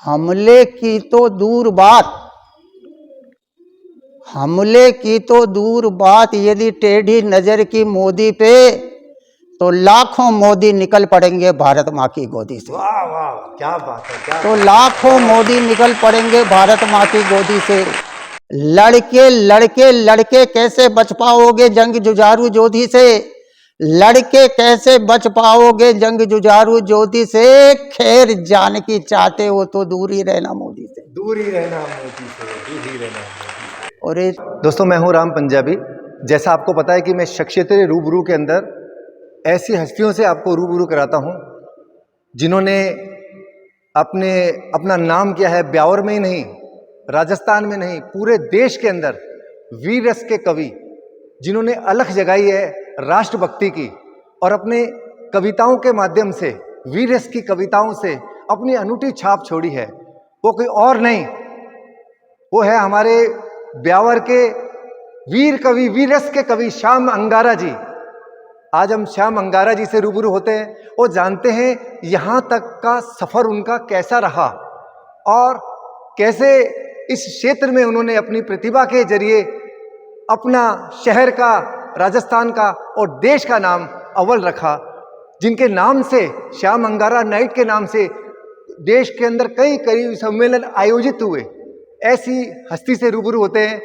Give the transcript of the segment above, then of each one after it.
हमले की तो दूर बात, हमले की तो दूर बात, यदि टेढ़ी नजर की मोदी पे तो लाखों मोदी निकल पड़ेंगे भारत माँ की गोदी से। वाह वाह, क्या बात है, क्या तो लाखों मोदी निकल पड़ेंगे भारत माँ की गोदी से। लड़के लड़के लड़के कैसे बच पाओगे जंग जुझारू जोधी से, लड़के कैसे बच पाओगे जंग जुझारू जोधी से, खैर जान की चाहते हो तो दूर ही रहना मोदी से, दूर ही रहना मोदी से, दूर ही रहना मोदी से। और दोस्तों, मैं हूं राम पंजाबी। जैसा आपको पता है कि मैं शख्सियत रूबरू के अंदर ऐसी हस्तियों से आपको रूबरू कराता हूं जिन्होंने अपना नाम किया है ब्यावर में ही नहीं, राजस्थान में नहीं, पूरे देश के अंदर वीर रस के कवि, जिन्होंने अलख जगाई है राष्ट्रभक्ति की और अपने कविताओं के माध्यम से, वीर रस की कविताओं से अपनी अनूठी छाप छोड़ी है। वो कोई और नहीं, वो है हमारे ब्यावर के वीर कवि, वीर रस के कवि श्याम अंगारा जी। आज हम श्याम अंगारा जी से रूबरू होते हैं और जानते हैं यहां तक का सफर उनका कैसा रहा और कैसे इस क्षेत्र में उन्होंने अपनी प्रतिभा के जरिए अपना शहर का, राजस्थान का और देश का नाम अव्वल रखा। जिनके नाम से, श्याम अंगारा नाइट के नाम से देश के अंदर कई कई सम्मेलन आयोजित हुए। ऐसी हस्ती से रूबरू होते हैं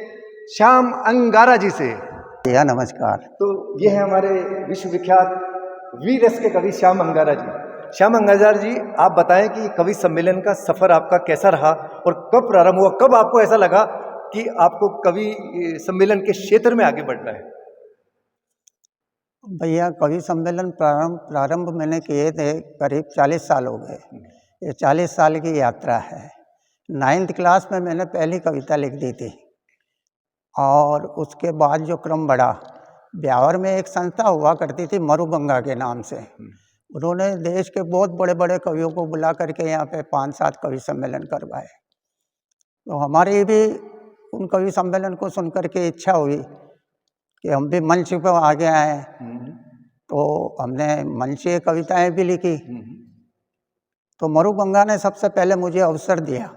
श्याम अंगारा जी से। भैया नमस्कार। तो ये है हमारे विश्वविख्यात वीर रस के कवि श्याम अंगारा जी। श्याम अंगारा जी, आप बताएं कि कवि सम्मेलन का सफर आपका कैसा रहा और कब प्रारंभ हुआ, कब आपको ऐसा लगा कि आपको कवि सम्मेलन के क्षेत्र में आगे बढ़ना है? भैया कवि सम्मेलन प्रारंभ मैंने किए थे करीब 40 साल हो गए। ये 40 साल की यात्रा है। 9th क्लास में मैंने पहली कविता लिख दी थी और उसके बाद जो क्रम बढ़ा, ब्यावर में एक संस्था हुआ करती थी मरुगंगा के नाम से। उन्होंने देश के बहुत बड़े बड़े कवियों को बुला करके यहाँ पे 5-7 कवि सम्मेलन करवाए। तो हमारी भी उन कवि सम्मेलन को सुनकर के इच्छा हुई कि हम भी मंच पर आगे आए। तो हमने मंचीय कविताएं भी लिखी। तो मरुगंगा ने सबसे पहले मुझे अवसर दिया।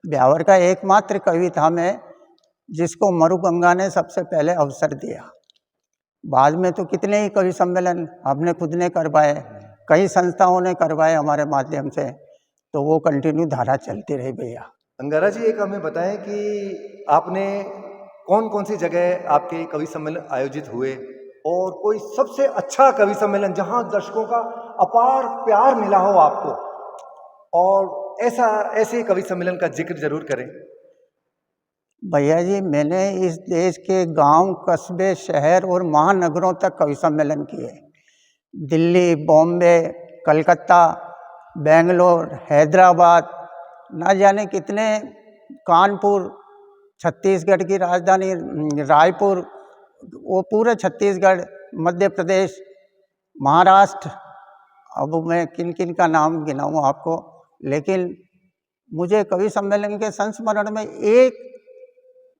ब्यावर का एकमात्र कवि था मैं जिसको मरुगंगा ने सबसे पहले अवसर दिया। बाद में तो कितने ही कवि सम्मेलन हमने खुद ने करवाए, कई संस्थाओं ने करवाए हमारे माध्यम से। तो वो कंटिन्यू धारा चलती रही भैया। अंगारा जी, एक हमें बताएं कि आपने कौन कौन सी जगह आपके कवि सम्मेलन आयोजित हुए और कोई सबसे अच्छा कवि सम्मेलन जहां दर्शकों का अपार प्यार मिला हो आपको, और ऐसे कवि सम्मेलन का जिक्र जरूर करें। भैया जी, मैंने इस देश के गांव, कस्बे, शहर और महानगरों तक कवि सम्मेलन किए। दिल्ली, बॉम्बे, कलकत्ता, बेंगलोर, हैदराबाद, ना जाने कितने, कानपुर, छत्तीसगढ़ की राजधानी रायपुर, वो पूरे छत्तीसगढ़, मध्य प्रदेश, महाराष्ट्र। अब मैं किन किन का नाम गिनाऊँ आपको, लेकिन मुझे कवि सम्मेलन के संस्मरण में एक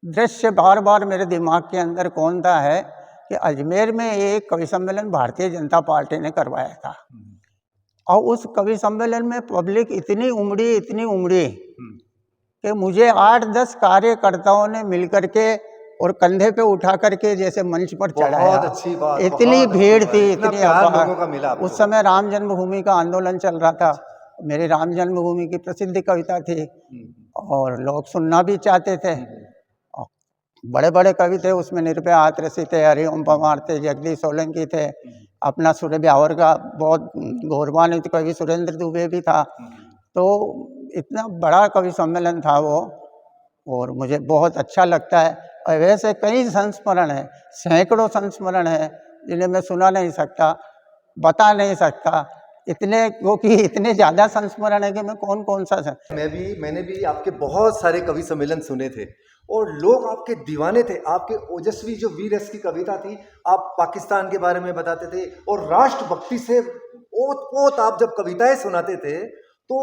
दृश्य बार बार मेरे दिमाग के अंदर कौंधता है कि अजमेर में एक कवि सम्मेलन भारतीय जनता पार्टी ने करवाया था और उस कवि सम्मेलन में पब्लिक इतनी उमड़ी कि मुझे 8-10 कार्यकर्ताओं ने मिलकर के और कंधे पे उठा करके जैसे मंच पर चढ़ाया। बहुत अच्छी बात, इतनी भीड़ थी, इतनी लोगों का मिला। उस समय राम जन्मभूमि का आंदोलन चल रहा था। मेरी राम जन्मभूमि की प्रसिद्ध कविता थी और लोग सुनना भी चाहते थे। बड़े बड़े कवि थे उसमें, निर्भय आतरसी थे, हरिओम पवार थे, जगदीश सोलंकी थे, अपना सूर्य ब्यावर का बहुत गौरवान्वित कवि सुरेंद्र दुबे भी था। तो इतना बड़ा कवि सम्मेलन था वो, और मुझे बहुत अच्छा लगता है। और वैसे कई संस्मरण हैं, सैकड़ों संस्मरण हैं जिन्हें मैं सुना नहीं सकता, बता नहीं सकता, इतने, क्योंकि इतने ज़्यादा संस्मरण है कि मैं कौन कौन सा मैंने भी आपके बहुत सारे कवि सम्मेलन सुने थे और लोग आपके दीवाने थे। आपके ओजस्वी जो वीर रस की कविता थी, आप पाकिस्तान के बारे में बताते थे और राष्ट्रभक्ति से ओत आप जब कविताएं सुनाते थे तो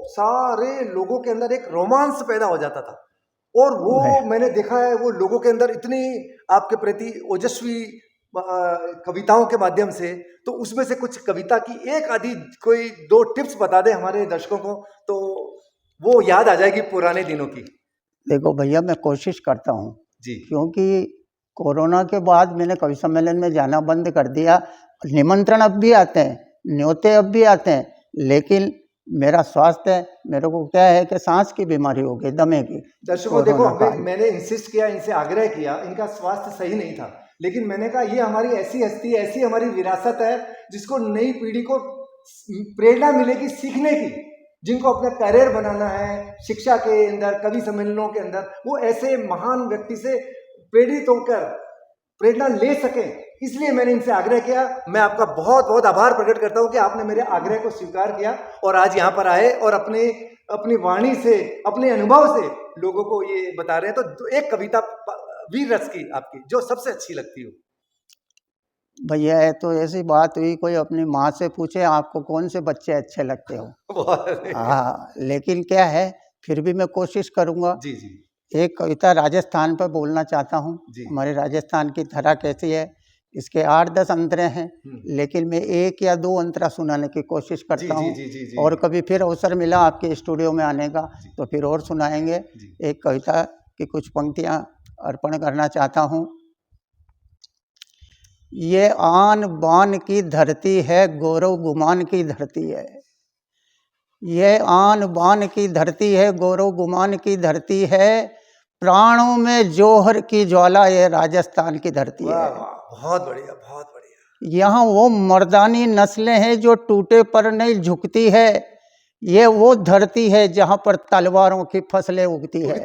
सारे लोगों के अंदर एक रोमांस पैदा हो जाता था। और वो मैंने देखा है, वो लोगों के अंदर इतनी आपके प्रति ओजस्वी कविताओं के माध्यम से। तो उसमें से कुछ कविता की एक आधी कोई 2 टिप्स बता दे हमारे दर्शकों को तो वो याद आ जाएगी पुराने दिनों की। देखो भैया, मैं कोशिश करता हूँ, जी क्योंकि कोरोना के बाद मैंने कवि सम्मेलन में जाना बंद कर दिया। निमंत्रण अब भी आते हैं, न्योते अब भी आते हैं, लेकिन मेरा स्वास्थ्य, मेरे को क्या है कि सांस की बीमारी हो गई, दमे की। दर्शकों देखो, कोरोना काल। मैंने इंसिस्ट किया, इनसे आग्रह किया, इनका स्वास्थ्य सही नहीं था, लेकिन मैंने कहा ये हमारी ऐसी हस्ती, ऐसी हमारी विरासत है जिसको नई पीढ़ी को प्रेरणा मिलेगी सीखने की, जिनको अपना करियर बनाना है शिक्षा के अंदर, कवि सम्मेलनों के अंदर, वो ऐसे महान व्यक्ति से प्रेरित होकर प्रेरणा ले सकें। इसलिए मैंने इनसे आग्रह किया। मैं आपका बहुत बहुत आभार प्रकट करता हूं कि आपने मेरे आग्रह को स्वीकार किया और आज यहाँ पर आए और अपनी वाणी से, अपने अनुभव से लोगों को ये बता रहे हैं। तो एक कविता वीर रस की आपकी जो सबसे अच्छी लगती हो। भैया, है तो ऐसी बात हुई, कोई अपनी माँ से पूछे आपको कौन से बच्चे अच्छे लगते हो। हाँ, लेकिन क्या है, फिर भी मैं कोशिश करूँगा। जी जी। एक कविता राजस्थान पर बोलना चाहता हूँ। हमारे राजस्थान की धरा कैसी है, इसके 8-10 अंतरे हैं, लेकिन मैं 1 या 2 अंतरा सुनाने की कोशिश करता हूँ। और कभी फिर अवसर मिला आपके स्टूडियो में आने का तो फिर और सुनाएंगे। एक कविता की कुछ पंक्तियाँ अर्पण करना चाहता हूँ। ये आन बान की धरती है, गौरव गुमान की धरती है। ये आन बान की धरती है, गौरव गुमान की धरती है। प्राणों में जौहर की ज्वाला, ये राजस्थान की धरती है। बहुत बढ़िया, बहुत बढ़िया। यहाँ वो मर्दानी नस्लें हैं जो टूटे पर नहीं झुकती है। ये वो धरती है जहाँ पर तलवारों की फसलें उगती है।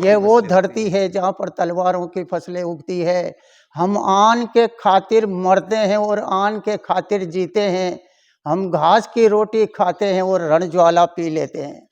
ये वो धरती है जहाँ पर तलवारों की फसलें उगती है। हम आन के खातिर मरते हैं और आन के खातिर जीते हैं। हम घास की रोटी खाते हैं और रणज्वाला पी लेते हैं।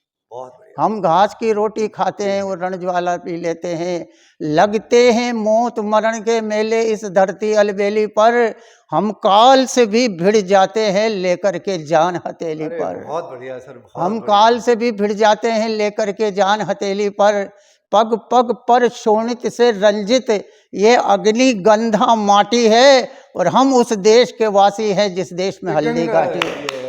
हम घास की रोटी खाते हैं और रणज्वाला पी लेते हैं। लगते हैं मौत मरण के मेले इस धरती अलबेली पर। हम काल से भी भिड़ जाते हैं लेकर के जान हथेली पर। बहुत बढ़िया सर। हम काल से भी भिड़ जाते हैं लेकर के जान हथेली पर। पग पग पर शोणित से रंजित ये अग्नि गंधा माटी है। और हम उस देश के वासी हैं जिस देश में हल्दी घाटी है।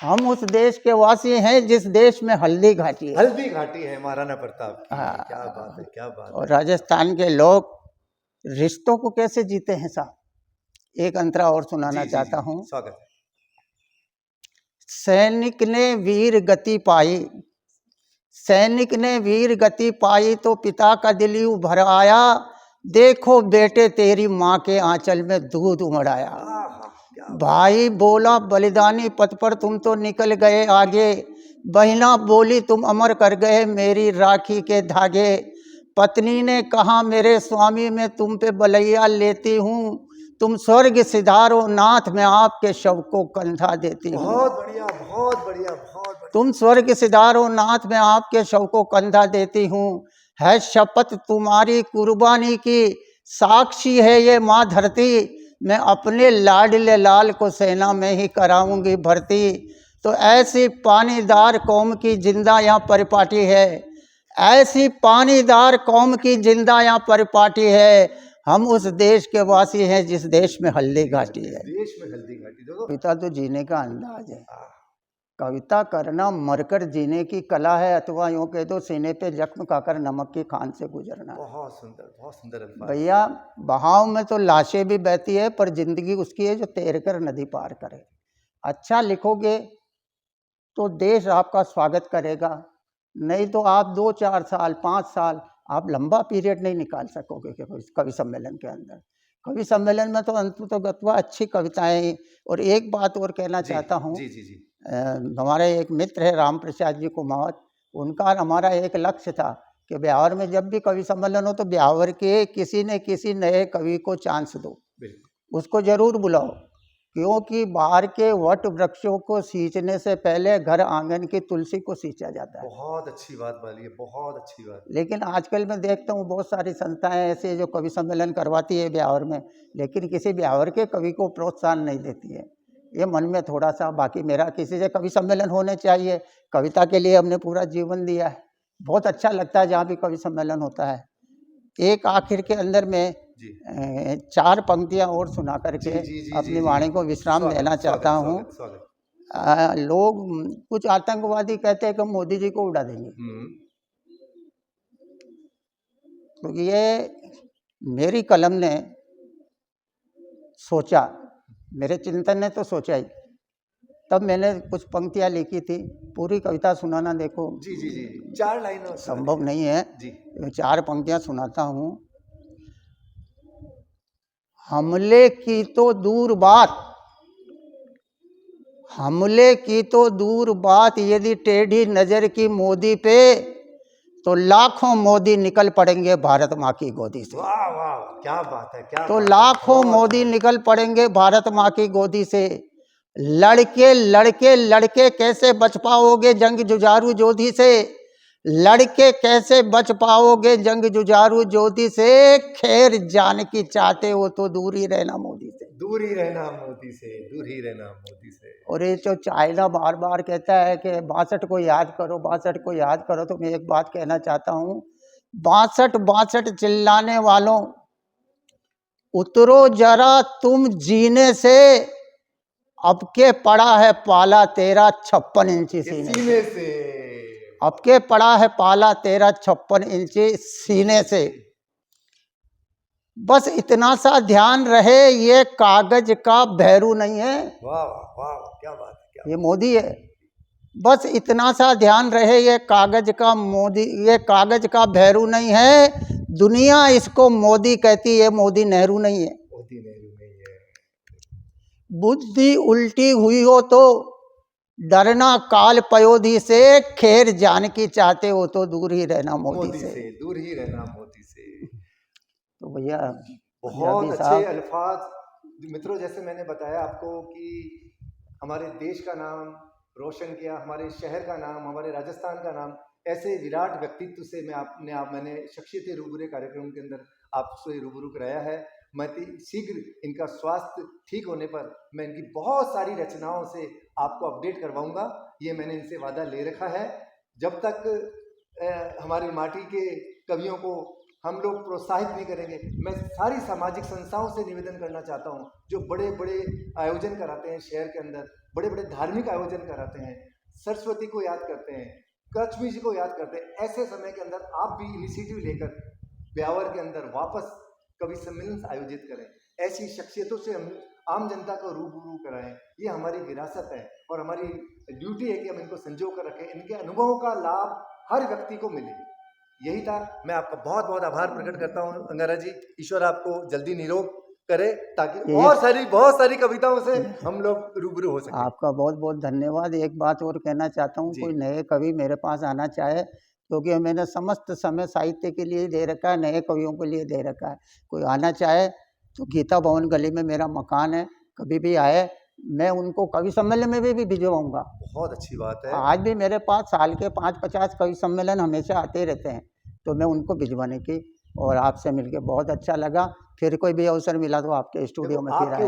हम उस देश के वासी हैं जिस देश में हल्दी घाटी है। हल्दी घाटी है महाराणा प्रताप की। क्या बात है, क्या बात है। और राजस्थान के लोग रिश्तों को कैसे जीते हैं साहब, एक अंतरा और सुनाना चाहता हूँ। स्वागत। सैनिक ने वीर गति पाई, सैनिक ने वीर गति पाई तो पिता का दिल यूं भर आया। देखो बेटे तेरी माँ के आंचल में दूध उमड़ आया। भाई बोला बलिदानी पथ पर तुम तो निकल गए आगे। बहना बोली तुम अमर कर गए मेरी राखी के धागे। पत्नी ने कहा मेरे स्वामी मैं तुम पे बलैया लेती हूँ। तुम स्वर्ग सिधारो नाथ मैं आपके शव को कंधा देती हूँ। बहुत बढ़िया, बहुत बढ़िया, बहुत बढ़िया। तुम स्वर्ग सिधारो नाथ मैं आपके शव को कंधा देती हूँ। है शपथ तुम्हारी कुर्बानी की, साक्षी है ये माँ धरती। मैं अपने लाडले लाल को सेना में ही कराऊंगी भर्ती। तो ऐसी पानीदार कौम की जिंदा यहाँ परिपाटी है। ऐसी पानीदार कौम की जिंदा यहाँ परिपाटी है। हम उस देश के वासी हैं जिस देश में हल्दी घाटी है। देश में हल्दी घाटी। कविता तो जीने का अंदाज है। कविता करना मरकर जीने की कला है, अथवा यूँ कह दो सीने पे जख्म खाकर नमक की खान से गुजरना। बहुत सुंदर, बहुत सुंदर। भैया, बहाव में तो लाशें भी बहती है पर जिंदगी उसकी है जो तैर कर नदी पार करे। अच्छा लिखोगे तो देश आपका स्वागत करेगा, नहीं तो आप 2-4 साल 5 साल आप लंबा पीरियड नहीं निकाल सकोगे कवि सम्मेलन के अंदर। कवि सम्मेलन में तो अंततः अच्छी कविताएं। और एक बात और कहना चाहता हूँ। हमारे एक मित्र है राम प्रसाद जी कुमावत, उनका और हमारा एक लक्ष्य था कि ब्यावर में जब भी कवि सम्मेलन हो तो ब्यावर के किसी न किसी नए कवि को चांस दो, उसको जरूर बुलाओ। क्योंकि बाहर के वट वृक्षों को सींचने से पहले घर आंगन की तुलसी को सींचा जाता है। बहुत अच्छी बात बोली है, बहुत अच्छी बात। लेकिन आजकल मैं देखता हूँ बहुत सारी संस्थाएं ऐसी जो कवि सम्मेलन करवाती है ब्यावर में, लेकिन किसी ब्यावर के कवि को प्रोत्साहन नहीं देती है। ये मन में थोड़ा सा, बाकी मेरा किसी से कवि सम्मेलन होने चाहिए। कविता के लिए हमने पूरा जीवन दिया है, बहुत अच्छा लगता है जहाँ भी कवि सम्मेलन होता है। एक आखिर के अंदर में 4 पंक्तियाँ और सुना करके अपनी वाणी को विश्राम देना चाहता हूँ। लोग कुछ आतंकवादी कहते हैं कि मोदी जी को उड़ा देंगे, क्योंकि ये मेरी कलम ने सोचा, मेरे चिंतन ने तो सोचा ही। तब मैंने कुछ पंक्तियाँ लिखी थी, पूरी कविता सुनाना देखो जी जी जी 4 लाइनों संभव नहीं है जी। 4 पंक्तियाँ सुनाता हूँ। हमले की तो दूर बात, हमले की तो दूर बात, यदि टेढ़ी नजर की मोदी पे तो लाखों मोदी निकल पड़ेंगे भारत माँ की गोदी से। वाह वाह क्या बात है, क्या तो बात लाखों मोदी निकल पड़ेंगे भारत माँ की गोदी से। लड़के लड़के लड़के कैसे बच पाओगे जंग जुझारू जोधी से, लड़के कैसे बच पाओगे जंग जुझारू जोधी से, खैर जान की चाहते हो तो दूर ही रहना मोदी से, दूर ही रहना मोदी से, दूर ही रहना मोदी से। और ये जो चाइना बार बार कहता है कि 62 को याद करो, 62 को याद करो, तो मैं एक बात कहना चाहता हूँ, 62 चिल्लाने वालों, उतरो जरा तुम जीने से, अब के पड़ा है पाला तेरा 56 इंची सीने से। अब के पड़ा है पाला तेरा 56 इंची सीने से। बस इतना सा ध्यान रहे ये कागज का भैरू नहीं है। वाह वाह क्या बात है, क्या ये मोदी है। बस इतना सा ध्यान रहे ये कागज का मोदी, ये कागज का भैरू नहीं है। दुनिया इसको मोदी कहती है, मोदी नेहरू नहीं है। मोदी नेहरू नहीं है। बुद्धि उल्टी हुई हो तो डरना काल पयोधी से, खैर जान की चाहते हो तो दूर ही रहना मोदी से। दूर ही रहना मोदी से। तो भैया बहुत अच्छे अल्फाज मित्रों, जैसे मैंने बताया आपको कि हमारे देश का नाम रोशन किया, हमारे शहर का नाम, हमारे राजस्थान का नाम, ऐसे विराट व्यक्तित्व से मैंने शख्सियत रूबरू कार्यक्रम के अंदर आपसे रूबरू कराया है। मैं शीघ्र इनका स्वास्थ्य ठीक होने पर मैं इनकी बहुत सारी रचनाओं से आपको अपडेट करवाऊंगा, ये मैंने इनसे वादा ले रखा है। जब तक हमारी माटी के कवियों को हम लोग प्रोत्साहित नहीं करेंगे, मैं सारी सामाजिक संस्थाओं से निवेदन करना चाहता हूं जो बड़े बड़े आयोजन कराते हैं शहर के अंदर, बड़े बड़े धार्मिक आयोजन कराते हैं, सरस्वती को याद करते हैं, लक्ष्मी जी को याद करते हैं, ऐसे समय के अंदर आप भी इनिशिएटिव लेकर ब्यावर के अंदर वापस कवि सम्मेलन आयोजित करें। ऐसी शख्सियतों से हम आम जनता को रूबरू कराएं, ये हमारी विरासत है और हमारी ड्यूटी है कि हम इनको संजो कर रखें, इनके अनुभवों का लाभ हर व्यक्ति को मिले। यही था। मैं आपका बहुत बहुत आभार प्रकट करता हूं अंगारा जी। ईश्वर आपको जल्दी निरोग करे ताकि और बहुत सारी कविताओं से हम लोग रूबरू हो सकें। आपका बहुत बहुत धन्यवाद। एक बात और कहना चाहता हूँ, कोई नए कवि मेरे पास आना चाहे, क्योंकि मैंने समस्त समय साहित्य के लिए दे रखा है, नए कवियों के लिए दे रखा है। कोई आना चाहे तो गीता भवन गली में मेरा मकान है, कभी भी आए, मैं उनको कवि सम्मेलन में भी भिजवाऊंगा। बहुत अच्छी बात है। आज भी मेरे पास साल के 5-50 कवि सम्मेलन हमेशा आते रहते हैं, तो मैं उनको भिजवाने की, और आपसे मिलके बहुत अच्छा लगा। फिर कोई भी अवसर मिला तो आपके स्टूडियो में फिर आए।